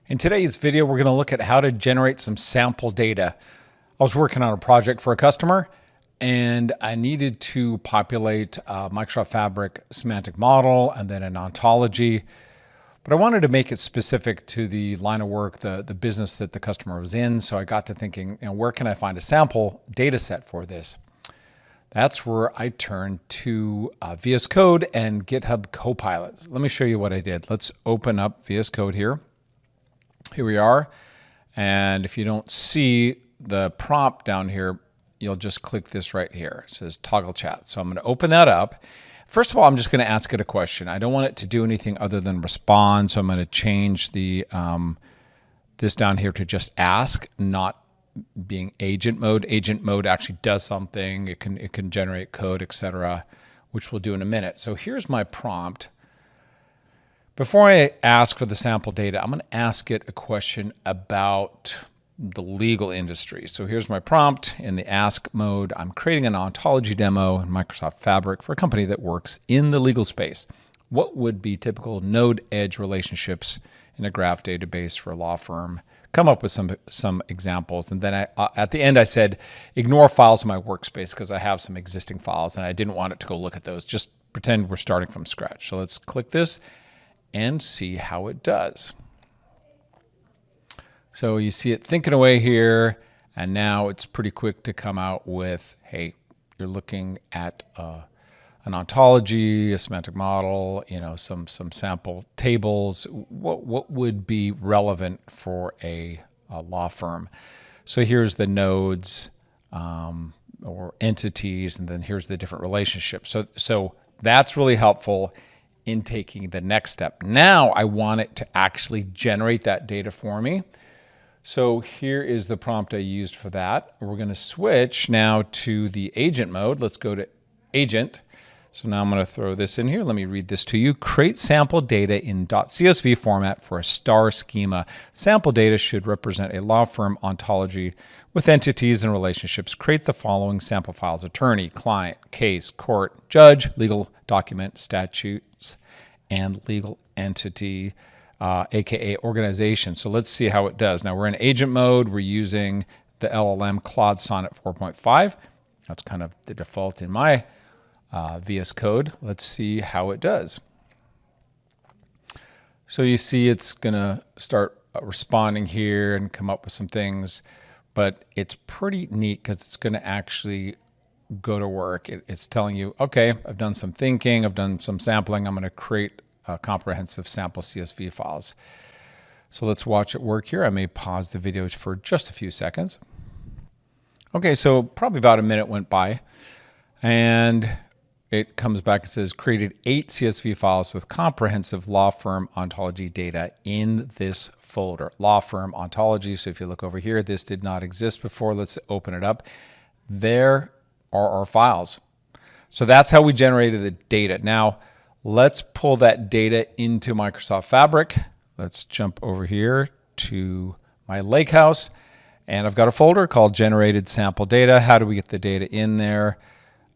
In today's video, we're going to look at how to generate some sample data. I was working on a project for a customer and I needed to populate a Microsoft Fabric semantic model and then an ontology. But I wanted to make it specific to the line of work, the business that the customer was in. So I got to thinking, where can I find a sample data set for this? That's where I turned to VS Code and GitHub Copilot. Let me show you what I did. Let's open up VS Code here. Here we are. And if you don't see the prompt down here, you'll just click this right here. It says toggle chat. So I'm going to open that up. First of all, I'm just going to ask it a question. I don't want it to do anything other than respond. So I'm going to change the this down here to just ask, not being agent mode. Agent mode actually does something. It can generate code, etc., which we'll do in a minute. So here's my prompt. Before I ask for the sample data, I'm going to ask it a question about the legal industry. So here's my prompt in the ask mode. I'm creating an ontology demo in Microsoft Fabric for a company that works in the legal space. What would be typical node-edge relationships in a graph database for a law firm? Come up with some examples. And then at the end, I said, ignore files in my workspace because I have some existing files and I didn't want it to go look at those. Just pretend we're starting from scratch. So let's click this and see how it does. So you see it thinking away here, and now it's pretty quick to come out with, hey, you're looking at an ontology, a semantic model, some sample tables. What would be relevant for a law firm? So here's the nodes or entities, and then here's the different relationships. So that's really helpful in taking the next step. Now I want it to actually generate that data for me. So here is the prompt I used for that. We're going to switch now to the agent mode. Let's go to agent. So now I'm going to throw this in here. Let me read this to you. Create sample data in .csv format for a star schema. Sample data should represent a law firm ontology with entities and relationships. Create the following sample files: attorney, client, case, court, judge, legal document, statutes, and legal entity, aka organization. So let's see how it does. Now we're in agent mode. We're using the LLM Claude Sonnet 4.5. That's kind of the default in my VS Code. Let's see how it does. So you see it's going to start responding here and come up with some things, but it's pretty neat because it's going to actually go to work. It's telling you, okay, I've done some thinking, I've done some sampling, I'm going to create comprehensive sample CSV files. So let's watch it work here. I may pause the video for just a few seconds. Okay, so probably about a minute went by, and it comes back and says, created 8 CSV files with comprehensive law firm ontology data in this folder. Law firm ontology. So if you look over here, this did not exist before. Let's open it up. There are our files. So that's how we generated the data. Now, let's pull that data into Microsoft Fabric. Let's jump over here to my Lakehouse. And I've got a folder called generated sample data. How do we get the data in there?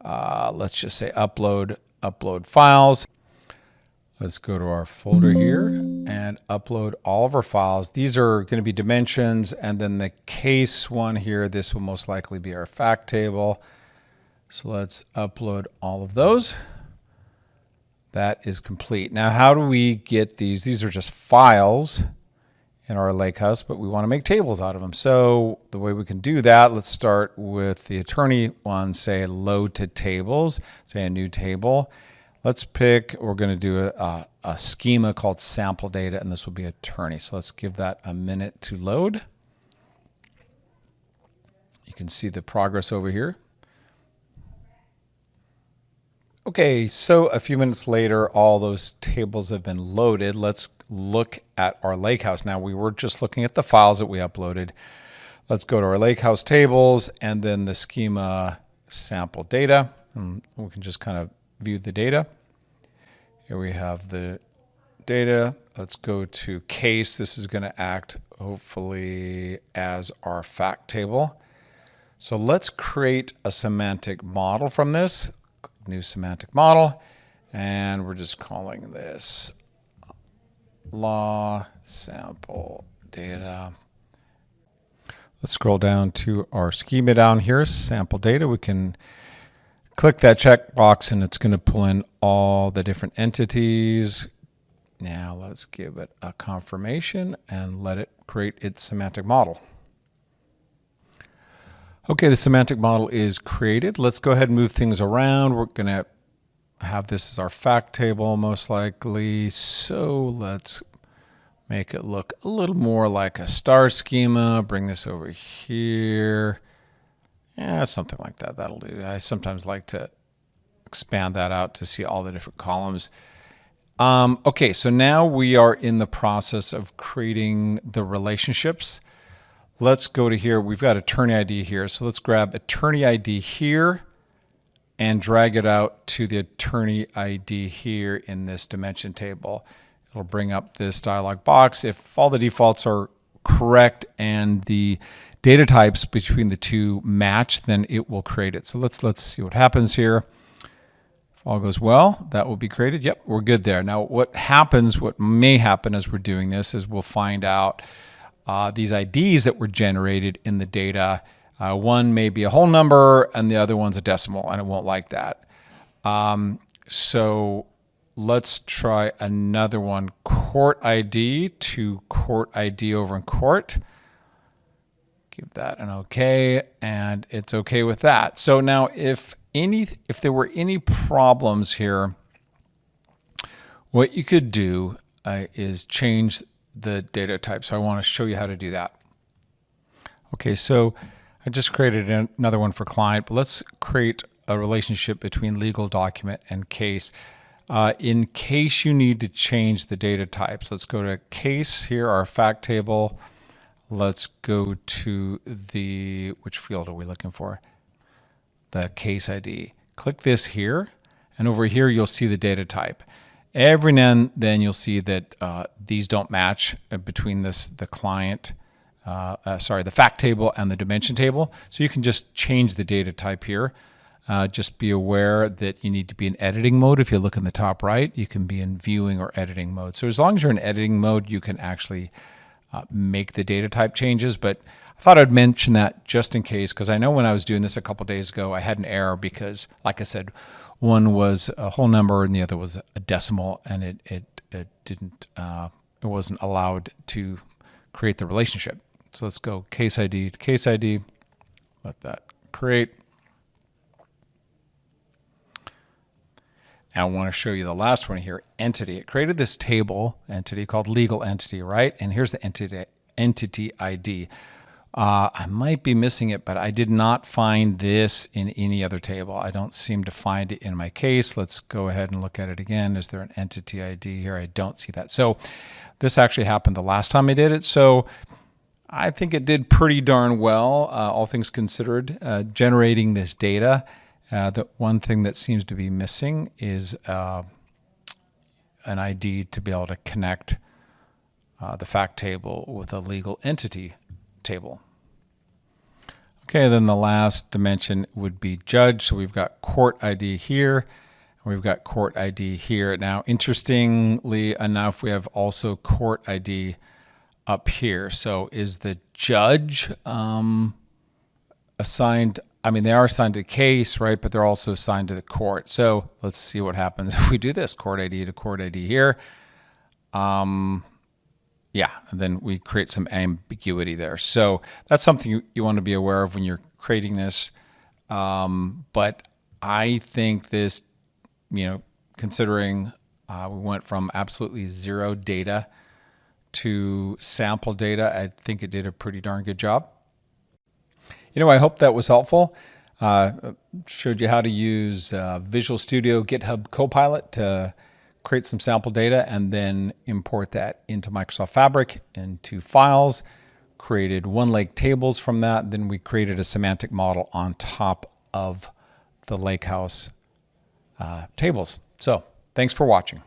Let's just say upload files. Let's go to our folder here and upload all of our files. These are going to be dimensions, and then the case one here, this will most likely be our fact table. So let's upload all of those. That is complete. Now, how do we get these? These are just files in our Lakehouse, but we want to make tables out of them. So the way we can do that, let's start with the attorney one, say load to tables, say a new table. Let's pick, we're going to do a schema called sample data, and this will be attorney. So let's give that a minute to load. You can see the progress over here. Okay, so a few minutes later, all those tables have been loaded. Let's look at our Lakehouse. Now, we were just looking at the files that we uploaded. Let's go to our Lakehouse tables and then the schema sample data. And we can just kind of view the data. Here we have the data. Let's go to case. This is going to act hopefully as our fact table. So let's create a semantic model from this. New semantic model, and we're just calling this law sample data. Let's scroll down to our schema down here, sample data. We can click that checkbox and it's going to pull in all the different entities. Now let's give it a confirmation and let it create its semantic model. Okay, the semantic model is created. Let's go ahead and move things around. We're going to have this as our fact table most likely. So let's make it look a little more like a star schema. Bring this over here. Yeah, something like that. That'll do. I sometimes like to expand that out to see all the different columns. Okay, so now we are in the process of creating the relationships. Let's go to here. We've got attorney ID here. So let's grab attorney ID here and drag it out to the attorney ID here in this dimension table. It'll bring up this dialog box. If all the defaults are correct and the data types between the two match, then it will create it. So let's see what happens here. If all goes well, that will be created. Yep, we're good there. Now what may happen as we're doing this is we'll find out these IDs that were generated in the data. One may be a whole number and the other one's a decimal, and it won't like that. So let's try another one, court ID to court ID over in court. Give that an okay, and it's okay with that. So now if there were any problems here, what you could do is change the data type. So I want to show you how to do that. Okay, so I just created another one for client, but let's create a relationship between legal document and case. In case you need to change the data types, let's go to case here, our fact table. Let's go to which field are we looking for? The case ID. Click this here, and over here you'll see the data type. Every now and then you'll see that these don't match between the fact table and the dimension table. So you can just change the data type here. Just be aware that you need to be in editing mode. If you look in the top right, you can be in viewing or editing mode. So as long as you're in editing mode, you can actually make the data type changes. But I thought I'd mention that just in case, because I know when I was doing this a couple days ago, I had an error because, like I said, one was a whole number and the other was a decimal, and it wasn't allowed to create the relationship. So let's go case ID to case ID. Let that create. Now I want to show you the last one here, entity. It created this table entity called legal entity, right? And here's the entity ID. I might be missing it, but I did not find this in any other table. I don't seem to find it in my case. Let's go ahead and look at it again. Is there an entity ID here? I don't see that. So this actually happened the last time I did it. So I think it did pretty darn well, all things considered, generating this data. The one thing that seems to be missing is an ID to be able to connect the fact table with a legal entity table. Okay, then the last dimension would be judge. So we've got court ID here, and we've got court ID here. Now, interestingly enough, we have also court ID up here. So is the judge assigned? I mean, they are assigned to case, right? But they're also assigned to the court. So let's see what happens if we do this, court ID to court ID here. Yeah, and then we create some ambiguity there. So that's something you want to be aware of when you're creating this. But I think this, considering we went from absolutely zero data to sample data, I think it did a pretty darn good job. I hope that was helpful. Showed you how to use Visual Studio, GitHub Copilot to create some sample data and then import that into Microsoft Fabric into files, created one lake tables from that. Then we created a semantic model on top of the Lakehouse tables. So thanks for watching.